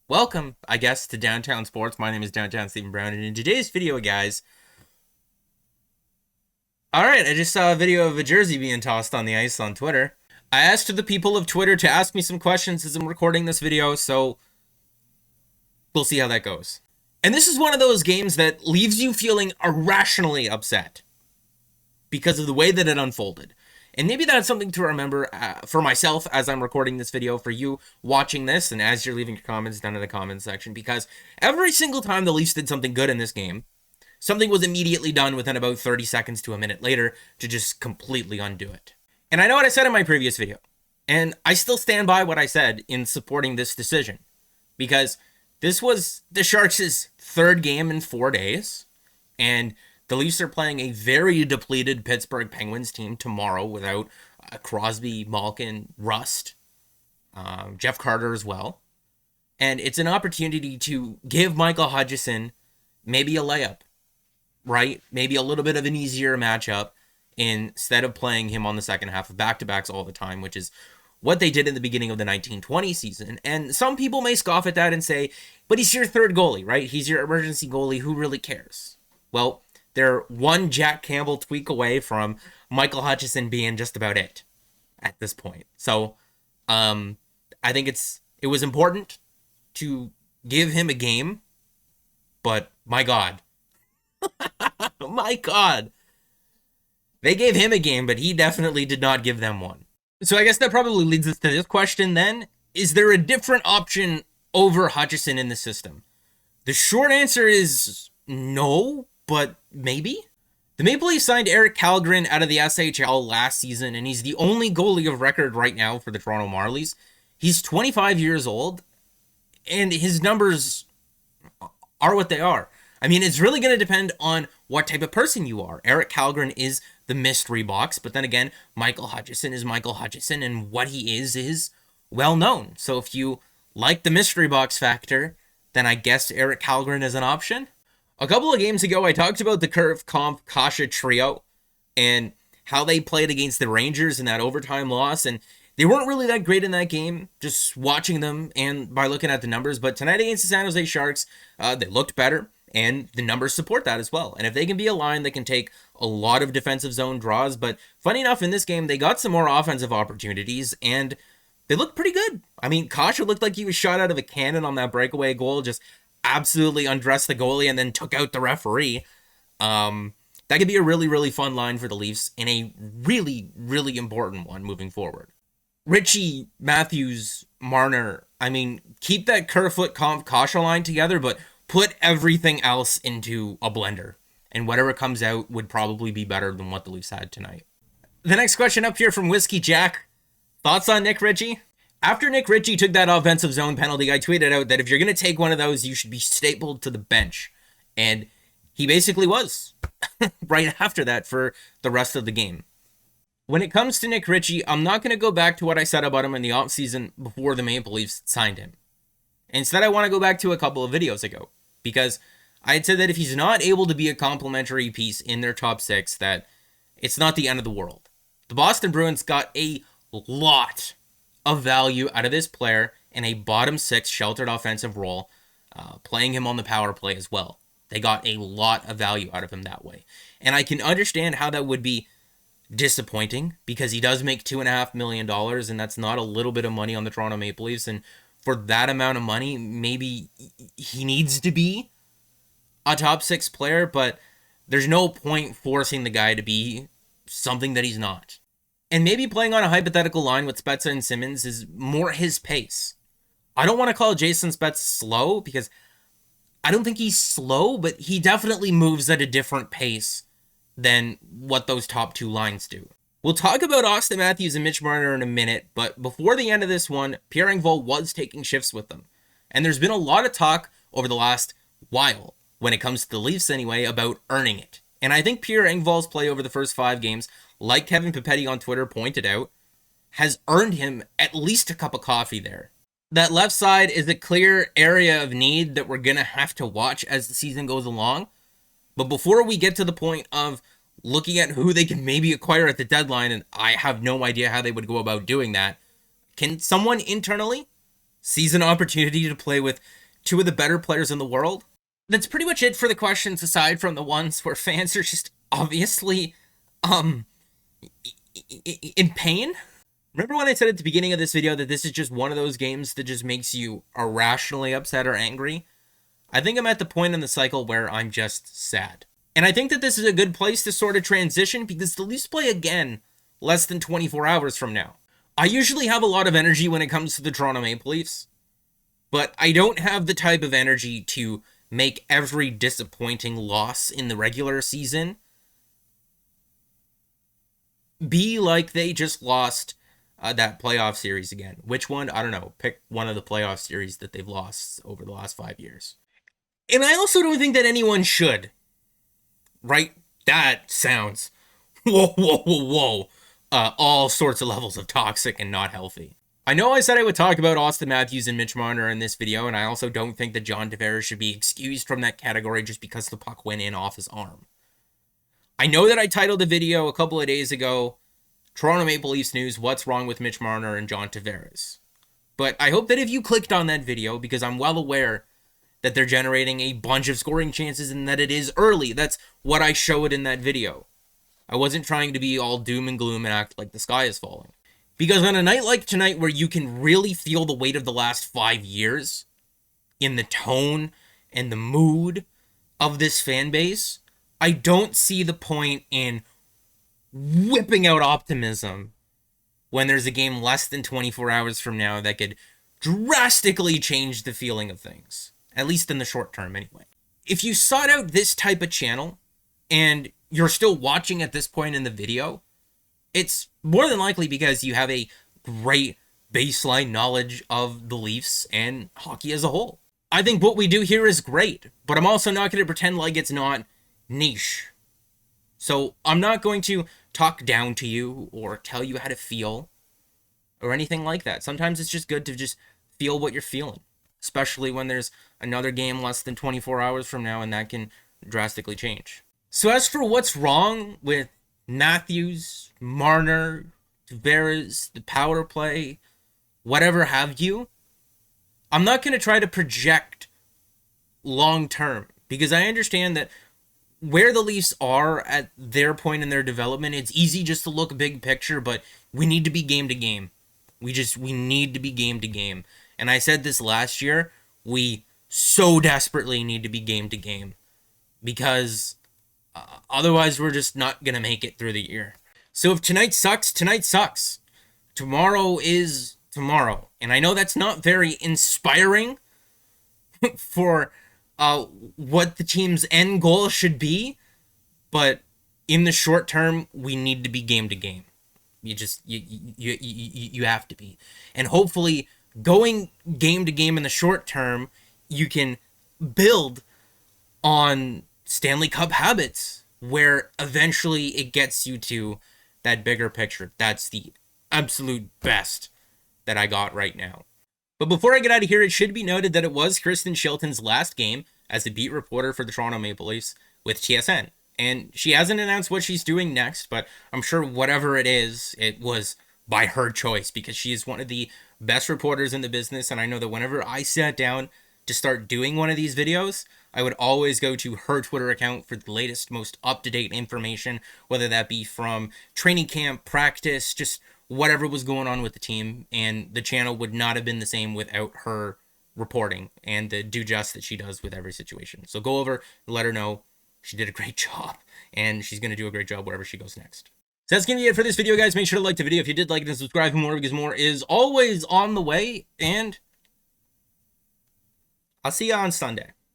Welcome, I guess, to Downtown Sports. My name is Downtown Stephen Brown, and in today's video, guys, alright, I just saw a video of a jersey being tossed on the ice on Twitter. I asked the people of Twitter to ask me some questions as I'm recording this video, so we'll see how that goes. And this is one of those games that leaves you feeling irrationally upset because of the way that it unfolded. And maybe that's something to remember for myself as I'm recording this video, for you watching this, and as you're leaving your comments down in the comments section, because every single time the Leafs did something good in this game, something was immediately done within about 30 seconds to a minute later to just completely undo it. And I know what I said in my previous video, and I still stand by what I said in supporting this decision, because this was the Sharks' third game in 4 days, and the Leafs are playing a very depleted Pittsburgh Penguins team tomorrow without Crosby, Malkin, Rust, Jeff Carter as well. And it's an opportunity to give Michael Hutchison maybe a layup, right? Maybe a little bit of an easier matchup instead of playing him on the second half of back-to-backs all the time, which is what they did in the beginning of the 1920 season. And some people may scoff at that and say, but he's your third goalie, right? He's your emergency goalie. Who really cares? Well, they're one Jack Campbell tweak away from Michael Hutchison being just about it at this point. So I think it was important to give him a game, but my God. My God. They gave him a game, but he definitely did not give them one. So I guess that probably leads us to this question then. Is there a different option over Hutchison in the system? The short answer is no, but maybe? The Maple Leafs signed Eric Kallgren out of the SHL last season, and he's the only goalie of record right now for the Toronto Marlies. He's 25 years old, and his numbers are what they are. I mean, it's really going to depend on what type of person you are. Eric Kallgren is the mystery box, but then again, Michael Hutchison is Michael Hutchison, and what he is well known. So if you like the mystery box factor, then I guess Eric Kallgren is an option. A couple of games ago, I talked about the Curve Comp Kasha trio and how they played against the Rangers in that overtime loss, and they weren't really that great in that game, just watching them and by looking at the numbers. But tonight against the San Jose Sharks, they looked better, and the numbers support that as well. And if they can be a line that can take a lot of defensive zone draws, but funny enough, in this game, they got some more offensive opportunities, and they looked pretty good. I mean, Kasha looked like he was shot out of a cannon on that breakaway goal, just absolutely undressed the goalie and then took out the referee. That could be a really, really fun line for the Leafs and a really, really important one moving forward. Richie, Matthews, Marner, I mean, keep that Kerfoot Comp Kasha line together, but put everything else into a blender. And whatever comes out would probably be better than what the Leafs had tonight. The next question up here from Whiskey Jack. Thoughts on Nick Ritchie? After Nick Ritchie took that offensive zone penalty, I tweeted out that if you're going to take one of those, you should be stapled to the bench. And he basically was right after that for the rest of the game. When it comes to Nick Ritchie, I'm not going to go back to what I said about him in the offseason before the Maple Leafs signed him. Instead, I want to go back to a couple of videos ago, because I had said that if he's not able to be a complementary piece in their top six, that it's not the end of the world. The Boston Bruins got a lot of value out of this player in a bottom six sheltered offensive role, playing him on the power play as well. They got a lot of value out of him that way. And I can understand how that would be disappointing, because he does make $2.5 million, and that's not a little bit of money on the Toronto Maple Leafs. And for that amount of money, maybe he needs to be a top six player, but there's no point forcing the guy to be something that he's not. And maybe playing on a hypothetical line with Spezza and Simmons is more his pace. I don't want to call Jason Spezza slow, because I don't think he's slow, but he definitely moves at a different pace than what those top two lines do. We'll talk about Austin Matthews and Mitch Marner in a minute, but before the end of this one, Pierre Engvall was taking shifts with them. And there's been a lot of talk over the last while, when it comes to the Leafs anyway, about earning it. And I think Pierre Engvall's play over the first 5 games, like Kevin Papetti on Twitter pointed out, has earned him at least a cup of coffee there. That left side is a clear area of need that we're going to have to watch as the season goes along. But before we get to the point of looking at who they can maybe acquire at the deadline, and I have no idea how they would go about doing that, can someone internally sees an opportunity to play with two of the better players in the world. That's pretty much it for the questions, aside from the ones where fans are just obviously in pain. Remember when I said at the beginning of this video that this is just one of those games that just makes you irrationally upset or angry? I think I'm at the point in the cycle where I'm just sad. And I think that this is a good place to sort of transition, because the Leafs play again less than 24 hours from now. I usually have a lot of energy when it comes to the Toronto Maple Leafs, but I don't have the type of energy to make every disappointing loss in the regular season be like they just lost that playoff series again. Which one? I don't know. Pick one of the playoff series that they've lost over the last 5 years. And I also don't think that anyone should. Right? That sounds whoa. All sorts of levels of toxic and not healthy. I know I said I would talk about Austin Matthews and Mitch Marner in this video, and I also don't think that John Tavares should be excused from that category just because the puck went in off his arm. I know that I titled the video a couple of days ago, Toronto Maple Leafs News, What's Wrong with Mitch Marner and John Tavares? But I hope that if you clicked on that video, because I'm well aware that they're generating a bunch of scoring chances and that it is early. That's what I showed in that video. I wasn't trying to be all doom and gloom and act like the sky is falling. Because on a night like tonight, where you can really feel the weight of the last 5 years in the tone and the mood of this fan base, I don't see the point in whipping out optimism when there's a game less than 24 hours from now that could drastically change the feeling of things. At least in the short term, anyway. If you sought out this type of channel, and you're still watching at this point in the video, it's more than likely because you have a great baseline knowledge of the Leafs and hockey as a whole. I think what we do here is great, but I'm also not going to pretend like it's not niche. So I'm not going to talk down to you or tell you how to feel or anything like that. Sometimes it's just good to just feel what you're feeling, especially when there's another game less than 24 hours from now, and that can drastically change. So as for what's wrong with Matthews, Marner, Tavares, the power play, whatever have you, I'm not going to try to project long term, because I understand that where the Leafs are at their point in their development, it's easy just to look big picture, but we need to be game to game. We need to be game to game. And I said this last year, we so desperately need to be game to game, because otherwise we're just not going to make it through the year. So if tonight sucks, tonight sucks. Tomorrow is tomorrow. And I know that's not very inspiring for what the team's end goal should be, but in the short term, we need to be game to game. You have to be. And hopefully, going game to game in the short term, you can build on Stanley Cup habits, where eventually it gets you to that bigger picture. That's the absolute best that I got right now. But before I get out of here, it should be noted that it was Kristen Shilton's last game as a beat reporter for the Toronto Maple Leafs with TSN. And she hasn't announced what she's doing next, but I'm sure whatever it is, it was by her choice, because she is one of the best reporters in the business. And I know that whenever I sat down to start doing one of these videos, I would always go to her Twitter account for the latest, most up-to-date information, whether that be from training camp, practice, just whatever was going on with the team. And the channel would not have been the same without her reporting and the due just that she does with every situation. So go over and let her know she did a great job, and she's going to do a great job wherever she goes next. So that's going to be it for this video, guys. Make sure to like the video if you did like it, and subscribe for more, because more is always on the way. And I'll see you on Sunday.